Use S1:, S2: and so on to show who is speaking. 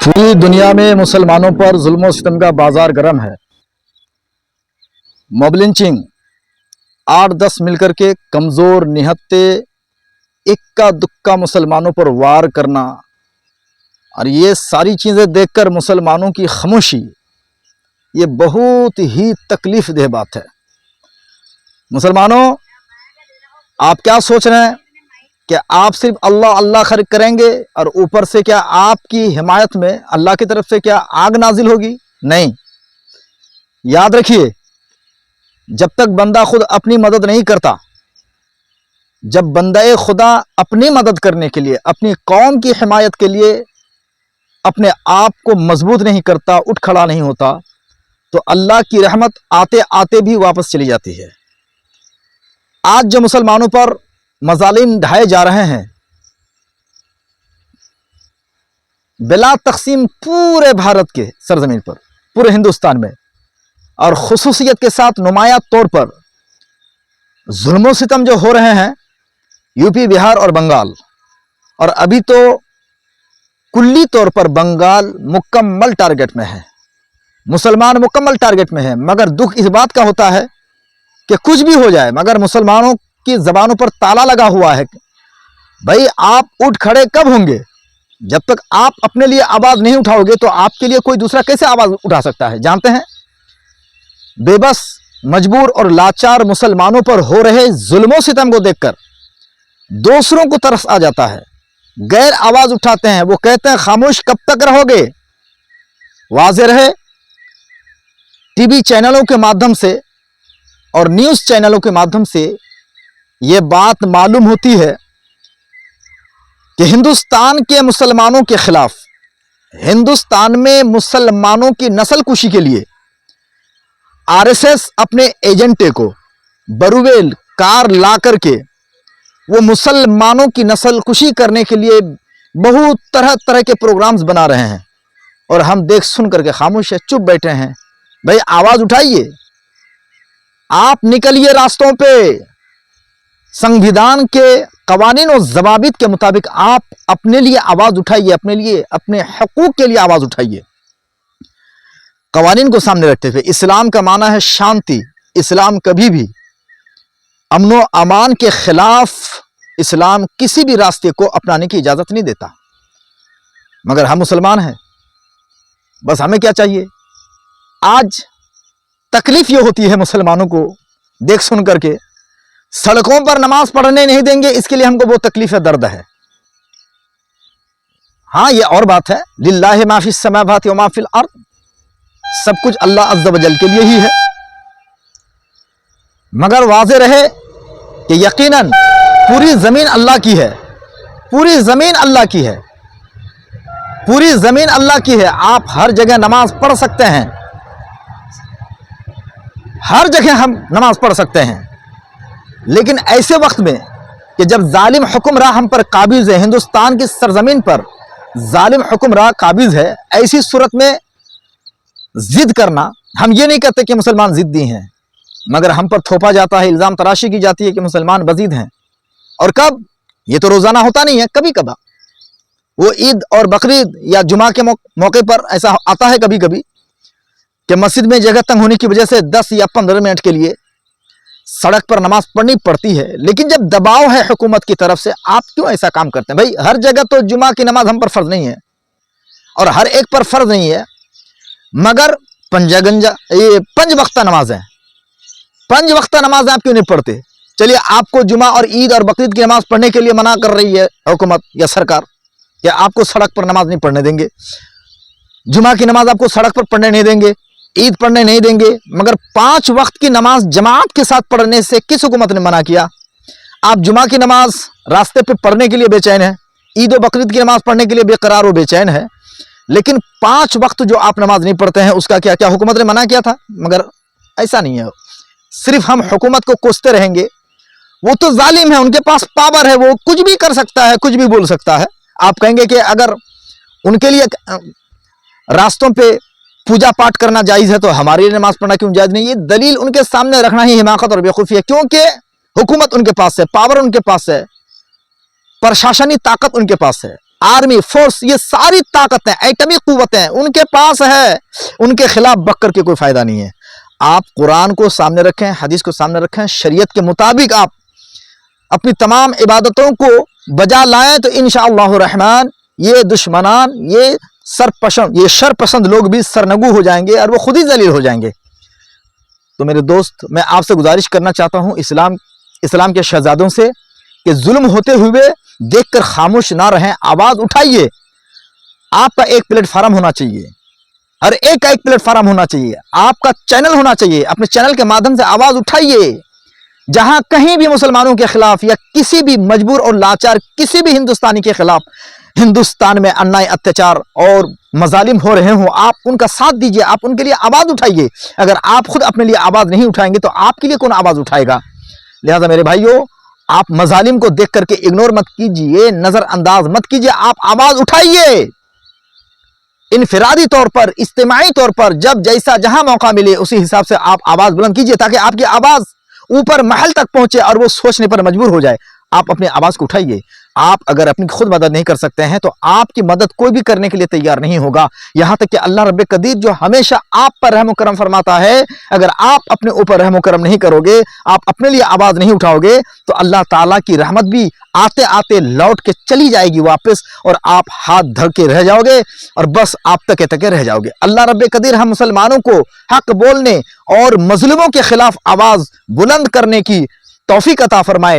S1: पूरी दुनिया में मुसलमानों पर जुल्म और सितम का बाजार गर्म है। मॉब लिंचिंग, 8-10 मिलकर के कमज़ोर निहत्ते इक्का दुक्का मुसलमानों पर वार करना, और ये सारी चीज़ें देखकर मुसलमानों की खामोशी, ये बहुत ही तकलीफ देह बात है। मुसलमानों, आप क्या सोच रहे हैं कि आप सिर्फ अल्लाह अल्लाह खर्च करेंगे और ऊपर से क्या आपकी हिमायत में अल्लाह की तरफ से क्या आग नाजिल होगी? नहीं। याद रखिए, जब तक बंदा खुद अपनी मदद नहीं करता, जब बंदा खुदा अपनी मदद करने के लिए, अपनी कौम की हिमायत के लिए अपने आप को मजबूत नहीं करता, उठ खड़ा नहीं होता, तो अल्लाह की रहमत आते आते भी वापस चली जाती है। आज जो मुसलमानों पर मजालिम ढाए जा रहे हैं, बिला तकसीम पूरे भारत के सरजमीन पर, पूरे हिंदुस्तान में, और खुसूसियत के साथ नुमाया तौर पर जुल्म सितम जो हो रहे हैं यूपी, बिहार और बंगाल, और अभी तो कुल्ली तौर पर बंगाल मुकम्मल टारगेट में है, मुसलमान मुकम्मल टारगेट में है। मगर दुख इस बात का होता है कि कुछ भी हो जाए, मगर मुसलमानों की जबानों पर ताला लगा हुआ है। भाई, आप उठ खड़े कब होंगे? जब तक आप अपने लिए आवाज नहीं उठाओगे तो आपके लिए कोई दूसरा कैसे आवाज उठा सकता है? जानते हैं, बेबस, मजबूर और लाचार मुसलमानों पर हो रहे जुल्मों सितम को देखकर दूसरों को तरस आ जाता है, गैर आवाज उठाते हैं। वो कहते हैं, खामोश कब तक रहोगे? वाज़ेह रहे, टीवी चैनलों के माध्यम से और न्यूज़ चैनलों के माध्यम से ये बात मालूम होती है कि हिंदुस्तान के मुसलमानों के खिलाफ, हिंदुस्तान में मुसलमानों की नस्ल कुशी के लिए आरएसएस अपने एजेंटे को बरूवेल कार ला करके वो मुसलमानों की नस्ल कुशी करने के लिए बहुत तरह तरह के प्रोग्राम्स बना रहे हैं, और हम देख सुन करके खामोश है, चुप बैठे हैं। भाई, आवाज उठाइए, आप निकलिए रास्तों पे, संविधान के कवानीन और जवाबित के मुताबिक आप अपने लिए आवाज उठाइए, अपने लिए, अपने हकूक के लिए आवाज उठाइए, कवानीन को सामने रखते हुए। इस्लाम का माना है शांति। इस्लाम कभी भी अमनो अमान के खिलाफ इस्लाम किसी भी रास्ते को अपनाने की इजाजत नहीं देता। मगर हम मुसलमान हैं, बस हमें क्या चाहिए? आज तकलीफ ये होती है मुसलमानों को देख सुन करके, सड़कों पर नमाज पढ़ने नहीं देंगे, इसके लिए हमको बहुत तकलीफ है, दर्द है। हाँ, ये और बात है, लिल्लाहि मा फिस समावाति व मा फिल अर्द, सब कुछ अल्लाह अज़्ज़ व जल के लिए ही है। मगर वाज़ेह रहे कि यकीनन पूरी जमीन अल्लाह की है, पूरी जमीन अल्लाह की है, पूरी जमीन अल्लाह की है। आप हर जगह नमाज पढ़ सकते हैं, हर जगह हम नमाज पढ़ सकते हैं, लेकिन ऐसे वक्त में कि जब जालिम हुक्मरान हम पर काबिज है, हिंदुस्तान की सरजमीन पर जालिम हुक्मरान काबिज है, ऐसी सूरत में जिद करना, हम ये नहीं कहते कि मुसलमान जिद्दी हैं, मगर हम पर थोपा जाता है, इल्ज़ाम तराशी की जाती है कि मुसलमान बज़ीद हैं। और कब? ये तो रोज़ाना होता नहीं है, कभी कभार वो ईद और बकरीद या जुमा के मौके पर ऐसा आता है कभी कभी कि मस्जिद में जगह तंग होने की वजह से 10 या 15 मिनट के लिए सड़क पर नमाज पढ़नी पड़ती है। लेकिन जब दबाव है हुकूमत की तरफ से, आप क्यों ऐसा काम करते हैं? भाई, हर जगह तो जुमा की नमाज हम पर फर्ज नहीं है और हर एक पर फर्ज नहीं है, मगर ये 5 वक्ता नमाज है, 5 वक्ता नमाज आप क्यों नहीं पढ़ते? चलिए, आपको जुमा और ईद और बकरीद की नमाज पढ़ने के लिए मना कर रही है हुकूमत या सरकार, या आपको सड़क पर नमाज नहीं पढ़ने देंगे, जुमा की नमाज आपको सड़क पर पढ़ने नहीं देंगे, ईद पढ़ने नहीं देंगे, मगर 5 वक्त की नमाज जमात के साथ पढ़ने से किस हुकूमत ने मना किया? आप जुमा की नमाज रास्ते पे पढ़ने के लिए बेचैन है, ईद और बकरीद की नमाज पढ़ने के लिए बेकरार और बेचैन है, लेकिन 5 वक्त जो आप नमाज नहीं पढ़ते हैं, उसका क्या क्या हुकूमत ने मना किया था? मगर ऐसा नहीं है, सिर्फ हम हुकूमत को कोसते रहेंगे। वो तो जालिम है, उनके पास पावर है, वो कुछ भी कर सकता है, कुछ भी बोल सकता है। आप कहेंगे कि अगर उनके लिए रास्तों पे पूजा पाठ करना जायज़ है तो हमारे लिए नमाज पढ़ना क्यों जायज़ नहीं? ये दलील उनके सामने रखना ही हिमाकत और बेवकूफ़ी है, क्योंकि हुकूमत उनके पास है, पावर उनके पास है, प्रशासनिक ताकत उनके पास है। आर्मी फोर्स, ये सारी ताकतें, एटमी कुव्वतें उनके पास है, उनके खिलाफ बक कर के कोई फायदा नहीं है। आप कुरान को सामने रखें, हदीस को सामने रखें, शरीयत के मुताबिक आप अपनी तमाम इबादतों को बजा लाएं तो इंशाअल्लाह रहमान ये दुश्मनान, ये शरपसंद लोग भी सरनगू हो जाएंगे और वो खुद ही जलील हो जाएंगे। तो मेरे दोस्त, मैं आपसे गुजारिश करना चाहता हूँ इस्लाम के शहजादों से कि जुल्म होते हुए देखकर खामोश ना रहें, आवाज उठाइए। आपका एक प्लेटफार्म होना चाहिए, हर एक का एक प्लेटफार्म होना चाहिए, आपका चैनल होना चाहिए। अपने चैनल के माध्यम से आवाज उठाइए। जहां कहीं भी मुसलमानों के खिलाफ या किसी भी मजबूर और लाचार किसी भी हिंदुस्तानी के खिलाफ हिंदुस्तान में अन्याय, अत्याचार और मजालिम हो रहे हो, आप उनका साथ दीजिए, आप उनके लिए आवाज उठाइए। अगर आप खुद अपने लिए आवाज नहीं उठाएंगे तो आपके लिए कौन आवाज उठाएगा? लिहाजा मेरे भाइयों, आप मजालिम को देख करके इग्नोर मत कीजिए, नजरअंदाज मत कीजिए, आप आवाज उठाइए। इनफिरादी तौर पर, इज्तिमाई तौर पर, जब जैसा जहां मौका मिले उसी हिसाब से आप आवाज बुलंद कीजिए ताकि आपकी आवाज ऊपर महल तक पहुंचे और वो सोचने पर मजबूर हो जाए। आप अपनी आवाज को उठाइए। आप अगर अपनी खुद मदद नहीं कर सकते हैं तो आपकी मदद कोई भी करने के लिए तैयार नहीं होगा। यहां तक कि अल्लाह रब्बे कदीर जो हमेशा आप पर रहम करम फरमाता है, अगर आप अपने ऊपर रहम करम नहीं करोगे, आप अपने लिए आवाज नहीं उठाओगे तो अल्लाह ताला की रहमत भी आते आते लौट के चली जाएगी वापस और आप हाथ धर के रह जाओगे और बस आप तके तके रह जाओगे। अल्लाह रब्बे कदीर हम मुसलमानों को हक बोलने और मजलूमों के खिलाफ आवाज बुलंद करने की तौफीक अता फरमाए।